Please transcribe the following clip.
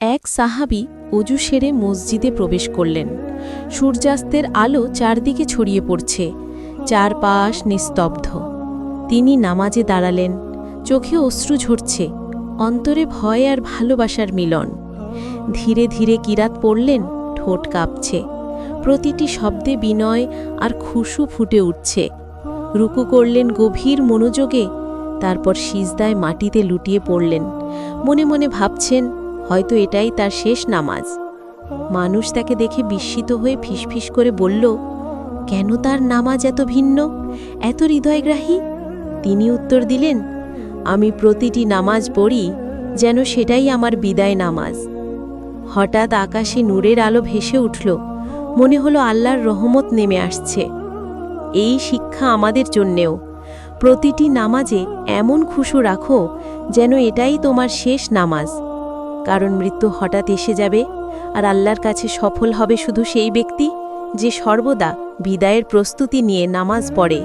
এক সাহাবী অজু সেরে মসজিদে প্রবেশ করলেন। সূর্যাস্তের আলো চারদিকে ছড়িয়ে পড়ছে, চারপাশ নিস্তব্ধ। তিনি নামাজে দাঁড়ালেন, চোখে অশ্রু ঝরছে, অন্তরে ভয় আর ভালোবাসার মিলন। ধীরে ধীরে কিরাত পড়লেন, ঠোঁট কাঁপছে, প্রতিটি শব্দে বিনয় আর খুশু ফুটে উঠছে। রুকু করলেন গভীর মনোযোগে, তারপর সিজদায় মাটিতে লুটিয়ে পড়লেন। মনে মনে ভাবছেন, হয়তো এটাই তার শেষ নামাজ। মানুষ তাকে দেখে বিস্মিত হয়ে ফিসফিস করে বলল, কেন তার নামাজ এত ভিন্ন, এত হৃদয়গ্রাহী? তিনি উত্তর দিলেন, আমি প্রতিটি নামাজ পড়ি যেন সেটাই আমার বিদায় নামাজ। হঠাৎ আকাশে নূরের আলো ভেসে উঠল, মনে হলো আল্লাহর রহমত নেমে আসছে। এই শিক্ষা আমাদের জন্যেও। প্রতিটি নামাজে এমন খুশু রাখো যেন এটাই তোমার শেষ নামাজ, কারণ মৃত্যু হঠাৎ এসে যাবে, আর আল্লাহর কাছে সফল হবে শুধু সেই ব্যক্তি যে সর্বদা বিদায়ের প্রস্তুতি নিয়ে নামাজ পড়ে।